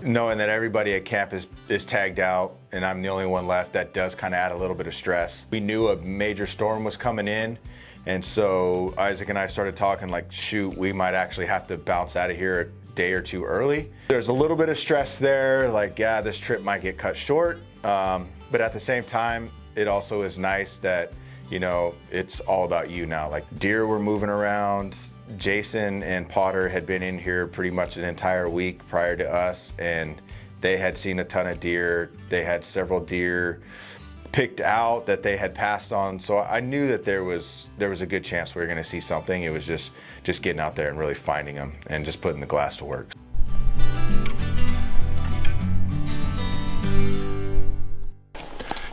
knowing that everybody at camp is tagged out and I'm the only one left, that does kind of add a little bit of stress. We knew a major storm was coming in, and so Isaac and I started talking like, shoot, we might actually have to bounce out of here a day or two early. There's a little bit of stress there, like, yeah, this trip might get cut short, but at the same time, it also is nice that, you know, it's all about you now. Like, deer were moving around. Jason and Potter had been in here pretty much an entire week prior to us, and they had seen a ton of deer. They had several deer picked out that they had passed on. So I knew that there was a good chance we were gonna see something. It was just getting out there and really finding them and just putting the glass to work.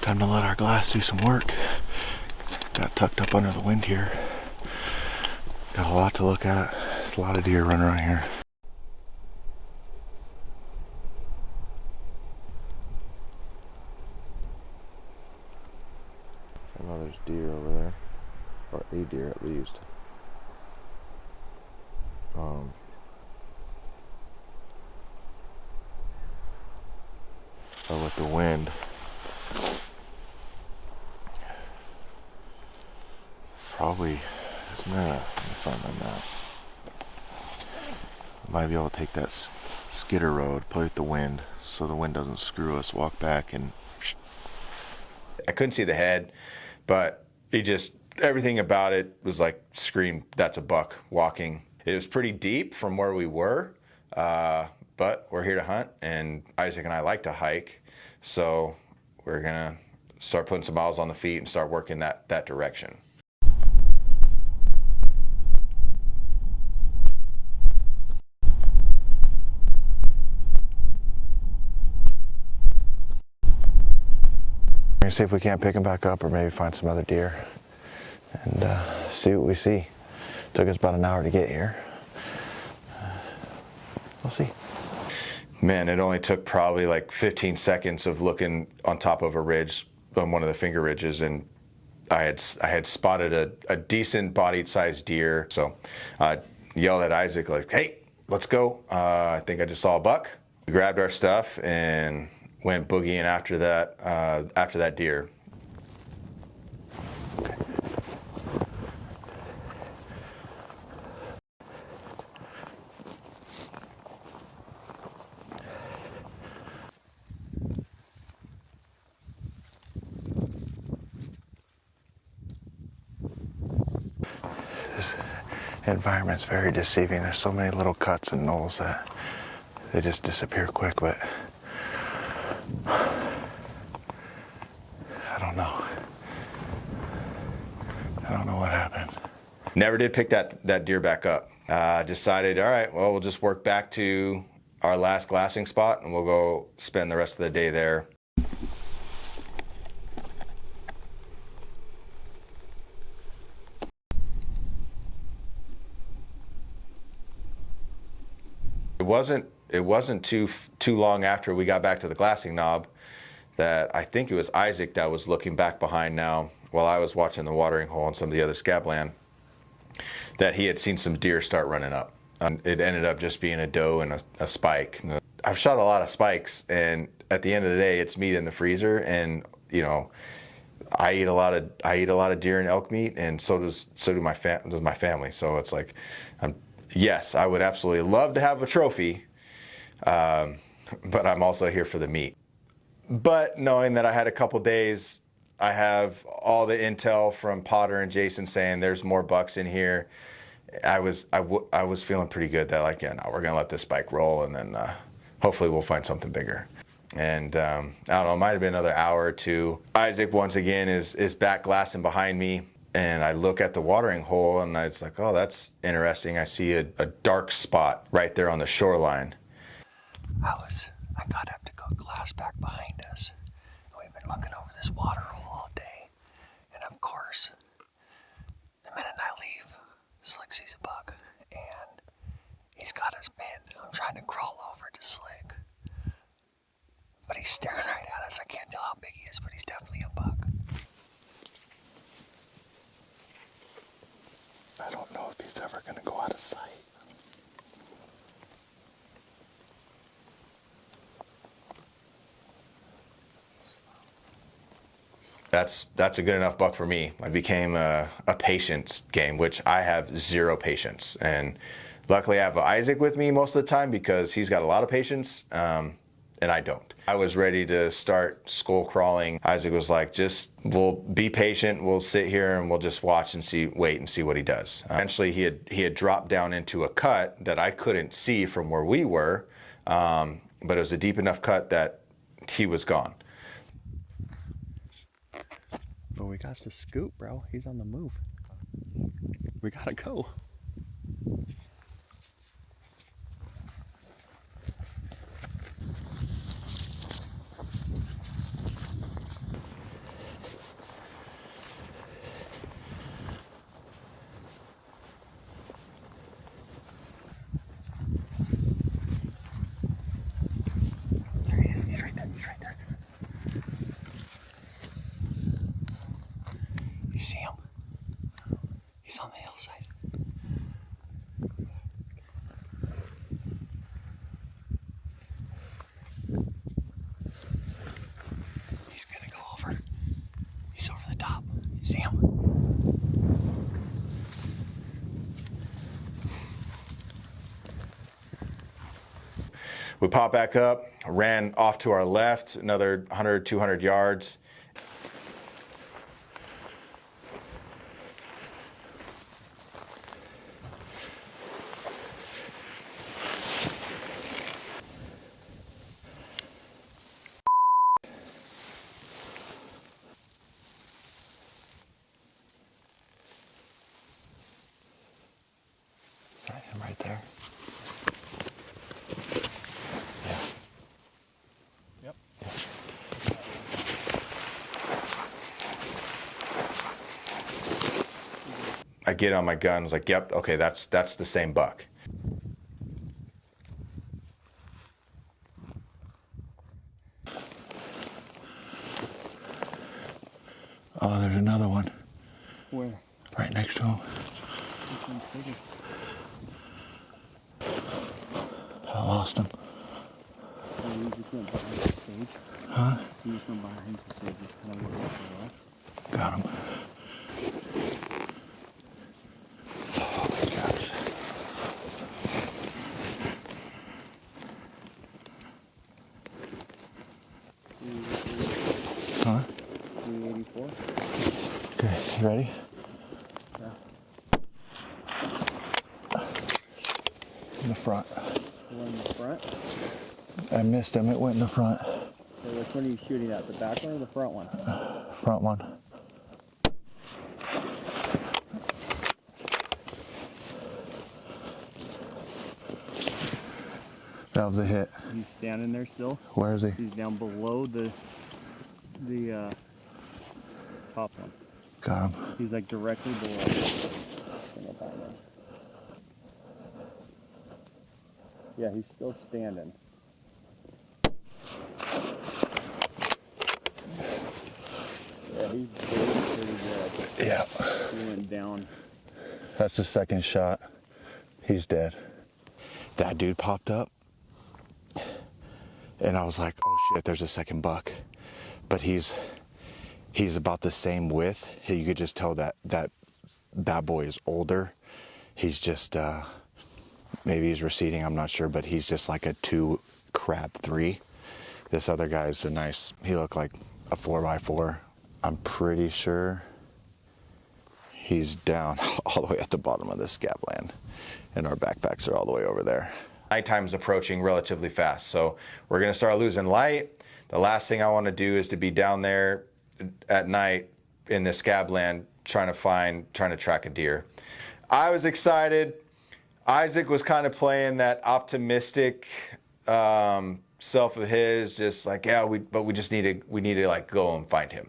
Time to let our glass do some work. Got tucked up under the wind here. Got a lot to look at. There's a lot of deer running around here. I know there's deer over there, or a deer at least. But with the wind, probably, isn't there? Let me find my map. Might be able to take that skidder road, play with the wind, so the wind doesn't screw us, walk back, and I couldn't see the head, but it just, everything about it was like, screamed, that's a buck walking. It was pretty deep from where we were, but we're here to hunt, and Isaac and I like to hike, so we're gonna start putting some miles on the feet and start working that direction. We're gonna see if we can't pick them back up or maybe find some other deer and see what we see. Took us about an hour to get here. We'll see. Man, it only took probably like 15 seconds of looking on top of a ridge on one of the finger ridges, and I had spotted a decent bodied sized deer. So I yelled at Isaac like, hey, let's go. I think I just saw a buck. We grabbed our stuff and went boogieing after that deer. Okay. This environment's very deceiving. There's so many little cuts and knolls that they just disappear quick, but I don't know. I don't know what happened. Never did pick that deer back up. Decided, all right, well, we'll just work back to our last glassing spot and we'll go spend the rest of the day there. It wasn't too long after we got back to the glassing knob that I think it was Isaac that was looking back behind now while I was watching the watering hole and some of the other scabland, that he had seen some deer start running up. It ended up just being a doe and a spike. I've shot a lot of spikes, and at the end of the day, it's meat in the freezer, and you know, I eat a lot of deer and elk meat, and so does my family. So it's like, yes, I would absolutely love to have a trophy, but I'm also here for the meat. But knowing that I had a couple days, I have all the intel from Potter and Jason saying there's more bucks in here. I was feeling pretty good that, like, yeah, no, we're gonna let this spike roll, and then hopefully we'll find something bigger. And I don't know, it might have been another hour or two. Isaac once again is back glassing behind me, and I look at the watering hole, and it's like, oh, that's interesting. I see a dark spot right there on the shoreline. I got up to go glass back behind us. We've been looking over this water hole all day. And of course, the minute I leave, Slick sees a buck. And he's got us pinned. I'm trying to crawl over to Slick. But he's staring right at us. I can't tell how big he is, but he's definitely a buck. I don't know if he's ever going to go out of sight. That's a good enough buck for me. I became a patience game, which I have zero patience. And luckily I have Isaac with me most of the time because he's got a lot of patience, and I don't. I was ready to start skull crawling. Isaac was like, we'll be patient. We'll sit here and we'll just watch and wait and see what he does. Eventually he had dropped down into a cut that I couldn't see from where we were, but it was a deep enough cut that he was gone. But we got to scoop, bro. He's on the move. We gotta go. There he is. He's right there. He's right there. You see him? He's on the hillside. He's gonna go over. He's over the top. You see him? We popped back up, ran off to our left, another 100, 200 yards. Is that him right there? Yeah. Yep. I get on my gun, I was like, yep, okay, that's the same buck. Oh, there's another one Where? right next to him. Which one's bigger? I lost him. Oh, you just went behind the stage. Huh? You just went behind the stage, just kind of went off to the left. Got him. Oh my gosh. Huh? 384. Okay, you ready? Yeah. In the front. The one in the front. I missed him. It went in the front. So which one are you shooting at? The back one or the front one? Front one. That was a hit. He's standing there still. Where is he? He's down below the top one. Got him. He's like directly below. Single time in. Yeah, he's still standing. Yeah, he's pretty good. Yeah. He went down. That's the second shot. He's dead. That dude popped up. And I was like, oh shit, there's a second buck. But he's about the same width. You could just tell that boy is older. He's just, maybe he's receding, I'm not sure, but he's just like a 2 crab 3. This other guy's he looked like a 4x4. I'm pretty sure he's down all the way at the bottom of this scabland. And our backpacks are all the way over there. Nighttime's approaching relatively fast, so we're gonna start losing light. The last thing I wanna do is to be down there at night in the scabland trying to track a deer. I was excited. Isaac was kind of playing that optimistic self of his, just like, yeah, we need to like go and find him.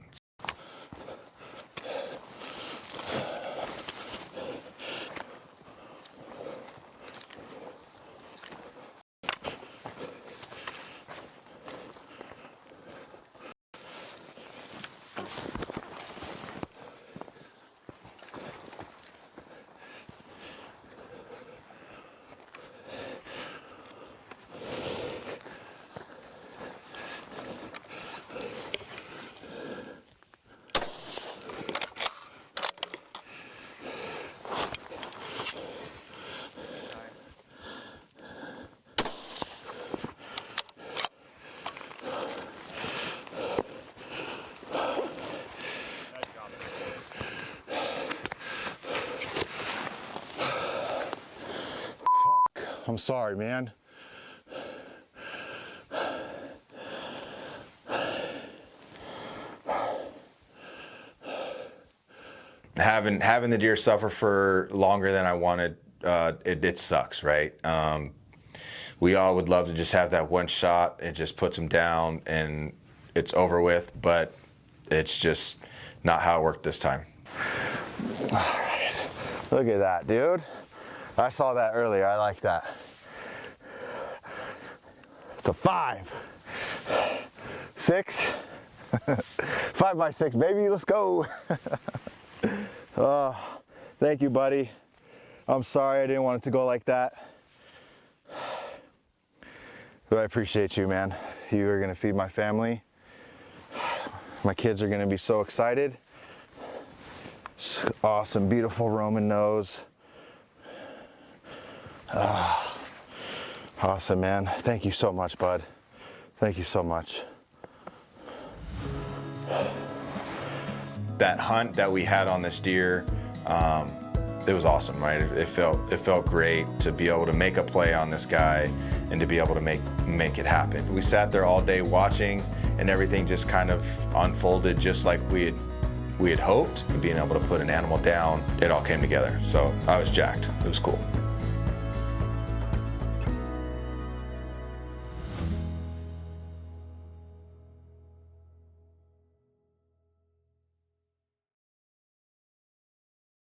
I'm sorry, man. Having the deer suffer for longer than I wanted, it sucks, right? We all would love to just have that one shot. It just puts them down and it's over with, but it's just not how it worked this time. All right, look at that, dude. I saw that earlier. I like that. It's a 5, 6, 5 by 6, baby. Let's go. Thank you, buddy. I'm sorry I didn't want it to go like that, but I appreciate you, man. You are gonna feed my family. My kids are gonna be so excited. Awesome, beautiful Roman nose. Awesome, man. Thank you so much, bud. Thank you so much. That hunt that we had on this deer, it was awesome, right? It felt great to be able to make a play on this guy and to be able to make it happen. We sat there all day watching, and everything just kind of unfolded just like we had hoped. And being able to put an animal down, it all came together. So I was jacked. It was cool.